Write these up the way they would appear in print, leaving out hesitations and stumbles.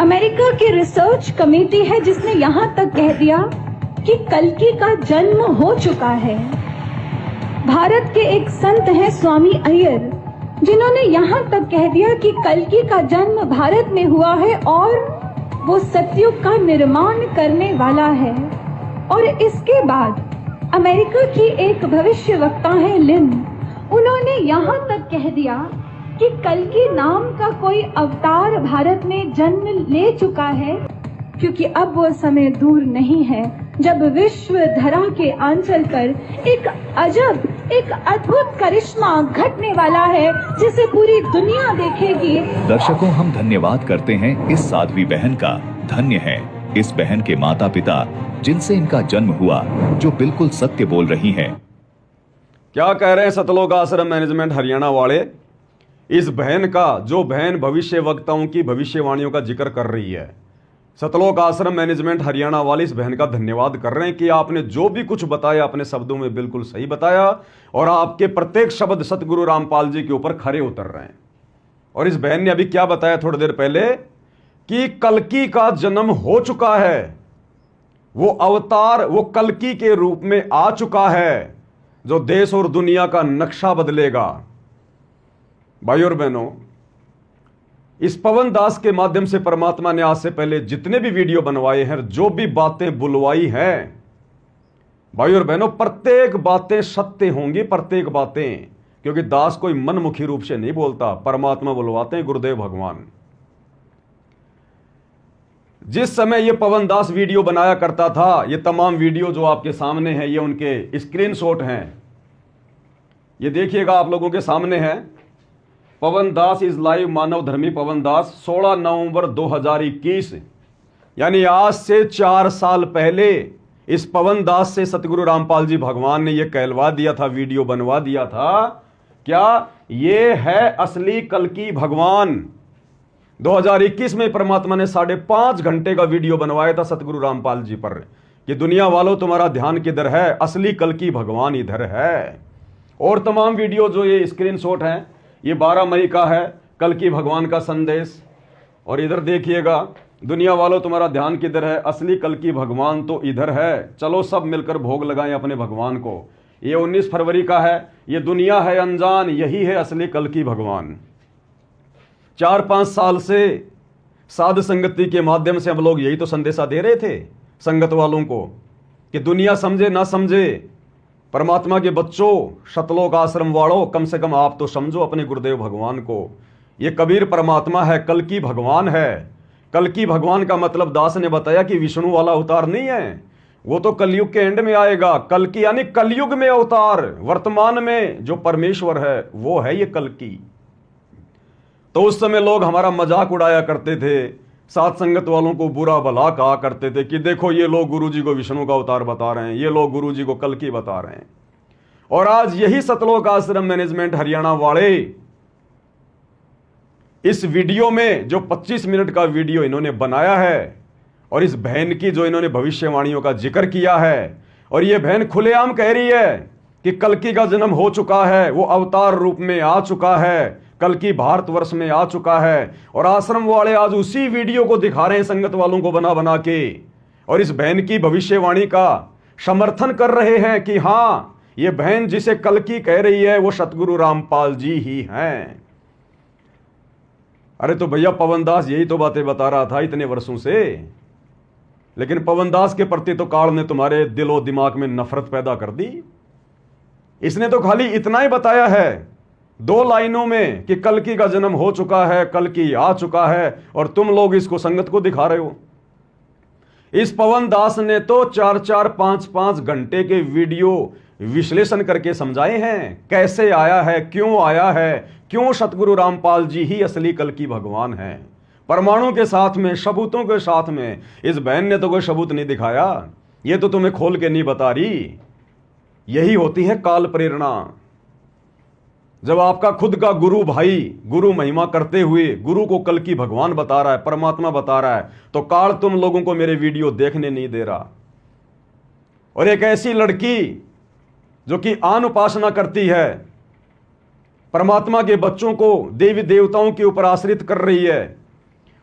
America की research committee है जिसने यहां तक कह दिया कि कल्कि का जन्म हो चुका है। भारत के एक संत हैं स्वामी अय्यर, जिन्होंने यहां तक कह दिया कि कल्कि का जन्म भारत में हुआ है और वो सतयुग का निर्माण करने वाला है। और इसके बाद अमेरिका की एक भविष्यवक्ता है लिन, उन्होंने यहां तक कह दिया कि कल्कि नाम का कोई अवतार भारत में जन्म ले चुका है, क्योंकि अब वो समय दूर नहीं है जब विश्व धरा के आंचल पर एक अजब, एक अद्भुत करिश्मा घटने वाला है जिसे पूरी दुनिया देखेगी। दर्शकों, हम धन्यवाद करते हैं इस साध्वी बहन का। धन्य है इस बहन के माता पिता जिनसे इनका जन्म हुआ, जो बिल्कुल सत्य बोल रही हैं। क्या कह रहे हैं सतलोक आश्रम मैनेजमेंट हरियाणा वाले? इस बहन का, जो बहन भविष्य वक्ताओं की भविष्यवाणियों का जिक्र कर रही है, सतलोक आश्रम मैनेजमेंट हरियाणा वाले इस बहन का धन्यवाद कर रहे हैं कि आपने जो भी कुछ बताया अपने शब्दों में बिल्कुल सही बताया और आपके प्रत्येक शब्द सतगुरु रामपाल जी के ऊपर खरे उतर रहे हैं। और इस बहन ने अभी क्या बताया थोड़ी देर पहले कि कल्कि का जन्म हो चुका है, वो अवतार, वो कल्कि के रूप में आ चुका है जो देश और दुनिया का नक्शा बदलेगा। भाई और बहनों, इस पवन दास के माध्यम से परमात्मा ने आज से पहले जितने भी वीडियो बनवाए हैं, जो भी बातें बुलवाई हैं, भाई और बहनों, प्रत्येक बातें सत्य होंगी, प्रत्येक बातें, क्योंकि दास कोई मनमुखी रूप से नहीं बोलता, परमात्मा बुलवाते हैं, गुरुदेव भगवान। जिस समय ये पवन दास वीडियो बनाया करता था, ये तमाम वीडियो जो आपके सामने हैं, ये उनके स्क्रीनशॉट हैं, ये देखिएगा आप लोगों के सामने है। पवन दास इज लाइव, मानव धर्मी पवन दास, 16 नवंबर 2021, यानी आज से 4 साल पहले इस पवन दास से सतगुरु रामपाल जी भगवान ने यह कहलवा दिया था, वीडियो बनवा दिया था, क्या ये है असली कल्कि भगवान। 2021 में परमात्मा ने 5.5 घंटे का वीडियो बनवाया था सतगुरु रामपाल जी पर कि दुनिया वालों तुम्हारा ध्यान किधर है, असली कल्कि भगवान इधर है। और तमाम वीडियो जो ये स्क्रीनशॉट हैं, ये 12 मई का है, कल्कि भगवान का संदेश। और इधर देखिएगा, दुनिया वालों तुम्हारा ध्यान किधर है, असली कल्कि भगवान तो इधर है, चलो सब मिलकर भोग लगाएं अपने भगवान को। ये 19 फरवरी का है, ये दुनिया है अनजान, यही है असली कल्कि भगवान। 4-5 साल से साध संगति के माध्यम से हम लोग यही तो संदेशा दे रहे थे संगत वालों को कि दुनिया समझे ना समझे, परमात्मा के बच्चों, सतलोक आश्रम वालों, कम से कम आप तो समझो अपने गुरुदेव भगवान को। ये कबीर परमात्मा है, कल्कि भगवान है। कल्कि भगवान का मतलब दास ने बताया कि विष्णु वाला अवतार नहीं है, वो तो कलयुग के एंड में आएगा। कल्कि यानी कलयुग में अवतार, वर्तमान में जो परमेश्वर है वो है ये कल्कि। तो उस समय लोग हमारा मजाक उड़ाया करते थे, साथ संगत वालों को बुरा भला कहा करते थे कि देखो ये लोग गुरुजी को विष्णु का अवतार बता रहे हैं, ये लोग गुरुजी को कल्कि बता रहे हैं। और आज यही सतलोक आश्रम मैनेजमेंट हरियाणा वाले इस वीडियो में, जो 25 मिनट का वीडियो इन्होंने बनाया है, और इस बहन की जो इन्होंने भविष्यवाणियों का जिक्र किया है, और ये बहन खुलेआम कह रही है कि कल्कि का जन्म हो चुका है, वो अवतार रूप में आ चुका है, कल्कि भारतवर्ष में आ चुका है। और आश्रम वाले आज उसी वीडियो को दिखा रहे हैं संगत वालों को बना बना के, और इस बहन की भविष्यवाणी का समर्थन कर रहे हैं कि हां, ये बहन जिसे कल्कि कह रही है वो सतगुरु रामपाल जी ही हैं। अरे तो भैया, पवन दास यही तो बातें बता रहा था इतने वर्षों से, लेकिन पवन दास के प्रति तो काल ने तुम्हारे दिलो दिमाग में नफरत पैदा कर दी। इसने तो खाली इतना ही बताया है 2 लाइनों में कि कल्कि का जन्म हो चुका है, कल्कि आ चुका है, और तुम लोग इसको संगत को दिखा रहे हो। इस पवन दास ने तो 4-4, 5-5 घंटे के वीडियो विश्लेषण करके समझाए हैं, कैसे आया है, क्यों सतगुरु रामपाल जी ही असली कल्कि भगवान हैं। परमाणु के साथ में, सबूतों के साथ में। इस बहन ने तो कोई सबूत नहीं दिखाया, ये तो तुम्हें खोल के नहीं बता रही। यही होती है काल प्रेरणा। जब आपका खुद का गुरु भाई गुरु महिमा करते हुए गुरु को कल्कि भगवान बता रहा है, परमात्मा बता रहा है, तो काल तुम लोगों को मेरे वीडियो देखने नहीं दे रहा। और एक ऐसी लड़की जो कि आन उपासना करती है, परमात्मा के बच्चों को देवी देवताओं के ऊपर आश्रित कर रही है,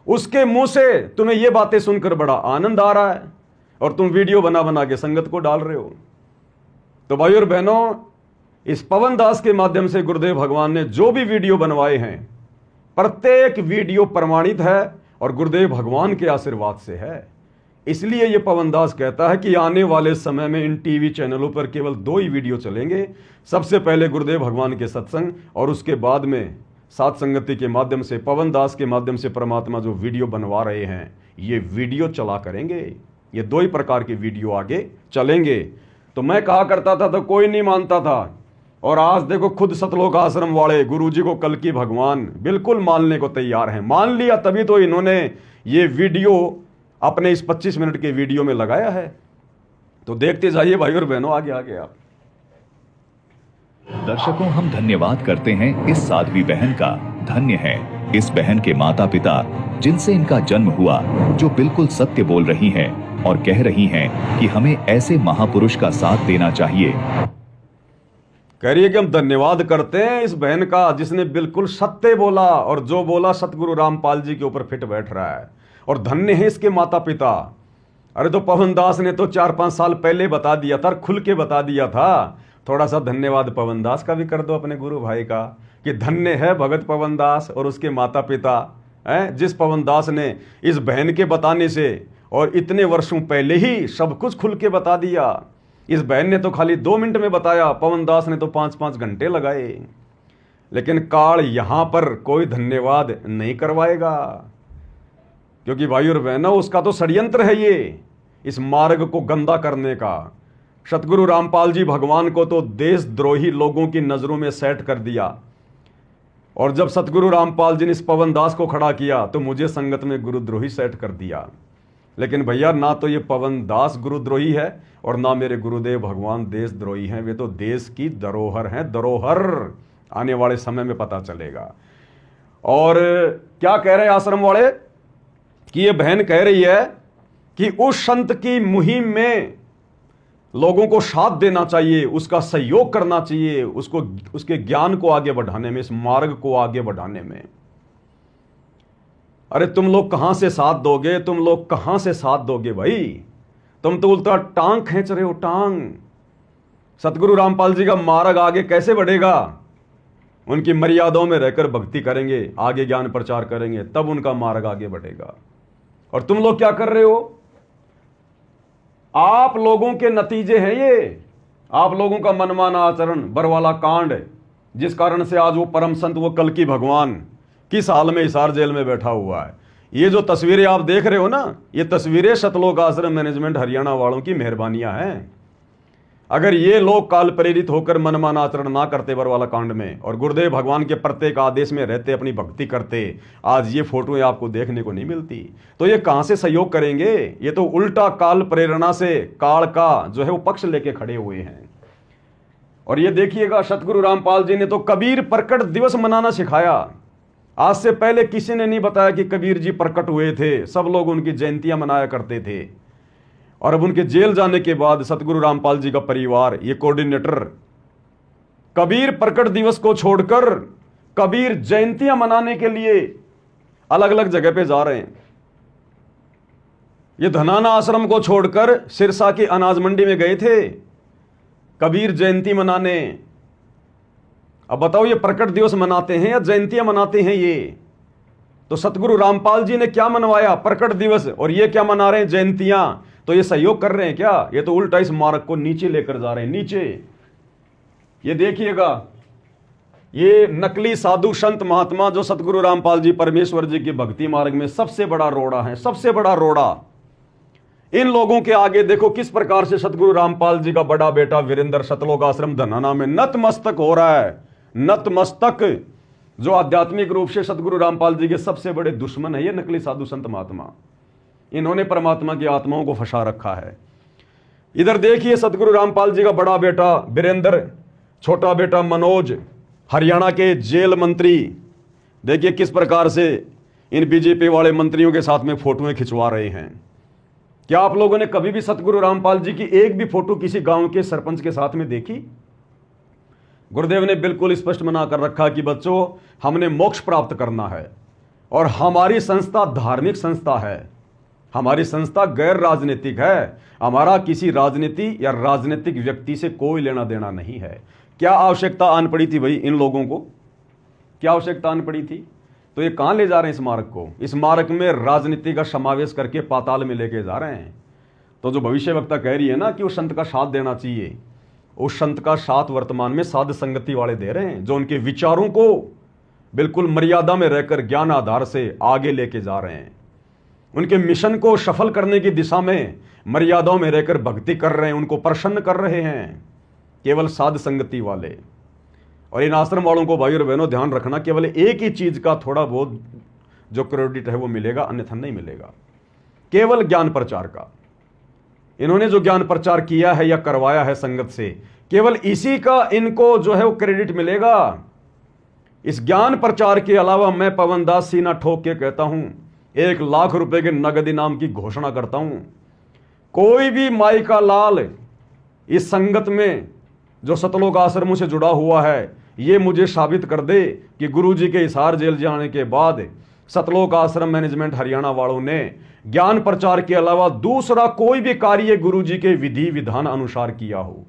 उसके मुंह से तुम्हें ये बातें सुनकर बड़ा आनंद आ रहा है और तुम वीडियो बना बना के संगत को डाल रहे हो। तो भाई और बहनों, इस पवन दास के माध्यम से गुरुदेव भगवान ने जो भी वीडियो बनवाए हैं, प्रत्येक वीडियो प्रमाणित है और गुरुदेव भगवान के आशीर्वाद से है। इसलिए ये पवन दास कहता है कि आने वाले समय में इन टीवी चैनलों पर केवल 2 ही वीडियो चलेंगे। सबसे पहले गुरुदेव भगवान के सत्संग और उसके बाद में सात संगति के माध्यम से, पवन दास के माध्यम से परमात्मा जो वीडियो बनवा रहे हैं, ये वीडियो चला करेंगे। ये 2 ही प्रकार के वीडियो आगे चलेंगे। तो मैं कहा करता था तो कोई नहीं मानता था, और आज देखो खुद सतलोक आश्रम वाले गुरुजी को कल की भगवान बिल्कुल मानने को तैयार हैं। मान लिया तभी तो इन्होंने ये वीडियो अपने इस 25 मिनट के वीडियो में लगाया है। तो देखते जाइए भाई और बहनों, आगे आगे आप। दर्शकों, हम धन्यवाद करते हैं इस साध्वी बहन का। धन्य है इस बहन के माता पिता जिनसे इनका जन्म हुआ, जो बिल्कुल सत्य बोल रही हैं और कह रही हैं कि हमें ऐसे महापुरुष का साथ देना चाहिए। कह रही है कि हम धन्यवाद करते हैं इस बहन का जिसने बिल्कुल सत्य बोला, और जो बोला सतगुरु रामपाल जी के ऊपर फिट बैठ रहा है। और धन्य है इसके माता पिता। अरे तो पवन दास ने तो 4-5 साल पहले बता दिया था, खुल के बता दिया था। थोड़ा सा धन्यवाद पवन दास का भी कर दो अपने गुरु भाई का, कि धन्य है भगत पवन दास और उसके माता पिता हैं, जिस पवन दास ने इस बहन के बताने से और इतने वर्षों पहले ही सब कुछ खुल के बता दिया। इस बहन ने तो खाली 2 मिनट में बताया, पवन दास ने तो 5-5 घंटे लगाए। लेकिन काल यहां पर कोई धन्यवाद नहीं करवाएगा, क्योंकि भाई और बहनों, उसका तो षड्यंत्र है ये, इस मार्ग को गंदा करने का। सतगुरु रामपाल जी भगवान को तो देशद्रोही लोगों की नजरों में सेट कर दिया, और जब सतगुरु रामपाल जी ने इस पवन दास को खड़ा किया तो मुझे संगत में गुरुद्रोही सेट कर दिया। लेकिन भैया, ना तो ये पवन दास गुरुद्रोही है और ना मेरे गुरुदेव भगवान देशद्रोही हैं। वे तो देश की धरोहर हैं, धरोहर। आने वाले समय में पता चलेगा। और क्या कह रहे हैं आश्रम वाले, कि ये बहन कह रही है कि उस संत की मुहिम में लोगों को साथ देना चाहिए, उसका सहयोग करना चाहिए, उसको, उसके ज्ञान को आगे बढ़ाने में, इस मार्ग को आगे बढ़ाने में। अरे तुम लोग कहां से साथ दोगे, तुम लोग कहां से साथ दोगे भाई? तुम तो उल्टा टांग खींच रहे हो, टांग। सतगुरु रामपाल जी का मार्ग आगे कैसे बढ़ेगा? उनकी मर्यादाओं में रहकर भक्ति करेंगे, आगे ज्ञान प्रचार करेंगे, तब उनका मार्ग आगे बढ़ेगा। और तुम लोग क्या कर रहे हो? आप लोगों के नतीजे हैं ये, आप लोगों का मनमाना आचरण, बरवाला कांड, जिस कारण से आज वो परम संत, वो कल की भगवान किस हाल में हिसार जेल में बैठा हुआ है। ये जो तस्वीरें आप देख रहे हो ना, ये तस्वीरें सतलोक आश्रम मैनेजमेंट हरियाणा वालों की मेहरबानियां हैं। अगर ये लोग काल प्रेरित होकर मनमाना आचरण ना करते बरवाला कांड में, और गुरुदेव भगवान के प्रत्येक आदेश में रहते, अपनी भक्ति करते, आज ये फोटोएं आपको देखने को नहीं मिलती। तो ये कहां से सहयोग करेंगे? ये तो उल्टा काल प्रेरणा से काल का जो है वो पक्ष लेके खड़े हुए हैं। और ये देखिएगा, सतगुरु रामपाल जी ने तो कबीर प्रकट दिवस मनाना सिखाया। आज से पहले किसी ने नहीं बताया कि कबीर जी प्रकट हुए थे। सब लोग उनकी जयंतियां मनाया करते थे। और अब उनके जेल जाने के बाद सतगुरु रामपाल जी का परिवार, ये कोऑर्डिनेटर, कबीर प्रकट दिवस को छोड़कर कबीर जयंतियां मनाने के लिए अलग अलग जगह पे जा रहे हैं। ये धनाना आश्रम को छोड़कर सिरसा की अनाज मंडी में गए थे कबीर जयंती मनाने। अब बताओ, ये प्रकट दिवस मनाते हैं या जयंतियां मनाते हैं? ये तो सतगुरु रामपाल जी ने क्या मनवाया? प्रकट दिवस। और ये क्या मना रहे हैं? जयंतियां। तो ये सहयोग कर रहे हैं क्या? ये तो उल्टा इस मार्ग को नीचे लेकर जा रहे हैं, नीचे। ये देखिएगा, ये नकली साधु संत महात्मा जो सतगुरु रामपाल जी परमेश्वर जी की भक्ति मार्ग में सबसे बड़ा रोड़ा है, सबसे बड़ा रोड़ा। इन लोगों के आगे देखो किस प्रकार से सतगुरु रामपाल जी का बड़ा बेटा वीरेंद्र सतलोक आश्रम धनाना में नतमस्तक हो रहा है। नतमस्तक, जो आध्यात्मिक रूप से सतगुरु रामपाल जी के सबसे बड़े दुश्मन है, ये नकली साधु संत महात्मा। इन्होंने परमात्मा की आत्माओं को फंसा रखा है। इधर देखिए, सतगुरु रामपाल जी का बड़ा बेटा वीरेंद्र, छोटा बेटा मनोज, हरियाणा के जेल मंत्री। देखिए किस प्रकार से इन बीजेपी वाले मंत्रियों के साथ में फोटोएं खिंचवा रहे हैं। क्या आप लोगों ने कभी भी सतगुरु रामपाल जी की एक भी फोटो किसी गांव के सरपंच के साथ में देखी? गुरुदेव ने बिल्कुल स्पष्ट मना कर रखा कि बच्चों, हमने मोक्ष प्राप्त करना है, और हमारी संस्था धार्मिक संस्था है, हमारी संस्था गैर राजनीतिक है। हमारा किसी राजनीति या राजनीतिक व्यक्ति से कोई लेना देना नहीं है। क्या आवश्यकता आन पड़ी थी भाई इन लोगों को? क्या आवश्यकता आन पड़ी थी? तो ये कहां ले जा रहे हैं इस मार्ग को? इस मार्ग में राजनीति का समावेश करके पाताल में लेके जा रहे हैं। तो जो भविष्यवक्ता कह रही है ना कि उस संत का साथ देना चाहिए, उस संत का साथ वर्तमान में साध संगति वाले दे रहे हैं, जो उनके विचारों को बिल्कुल मर्यादा में रहकर ज्ञान आधार से आगे लेके जा रहे हैं, उनके मिशन को सफल करने की दिशा में मर्यादाओं में रहकर भक्ति कर रहे हैं, उनको प्रसन्न कर रहे हैं, केवल साध संगति वाले। और इन आश्रम वालों को भाई और बहनों ध्यान रखना, केवल एक ही चीज का थोड़ा बहुत जो क्रेडिट है वो मिलेगा, अन्यथा नहीं मिलेगा। केवल ज्ञान प्रचार का इन्होंने जो ज्ञान प्रचार किया है या करवाया है संगत से, केवल इसी का इनको जो है वो क्रेडिट मिलेगा। इस ज्ञान प्रचार के अलावा मैं पवन दास सीना ठोक के कहता हूं, 1 लाख रुपए के नगद इनाम की घोषणा करता हूं। कोई भी माई का लाल इस संगत में जो सतलोक आश्रमों से जुड़ा हुआ है, ये मुझे साबित कर दे कि गुरुजी के हिसार जेल जाने के बाद सतलोक आश्रम मैनेजमेंट हरियाणा वालों ने ज्ञान प्रचार के अलावा दूसरा कोई भी कार्य गुरुजी के विधि विधान अनुसार किया हो।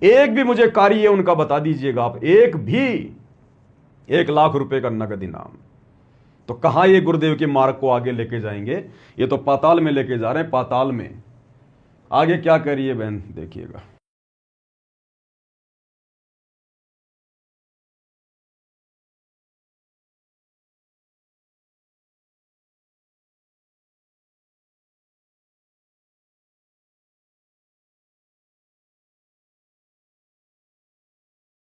एक भी मुझे कार्य उनका बता दीजिएगा आप, एक भी। 1 लाख रुपए का नगद इनाम। तो कहां ये गुरुदेव के मार्ग को आगे लेके जाएंगे? ये तो पाताल में लेके जा रहे हैं, पाताल में। आगे क्या करिए बहन देखिएगा।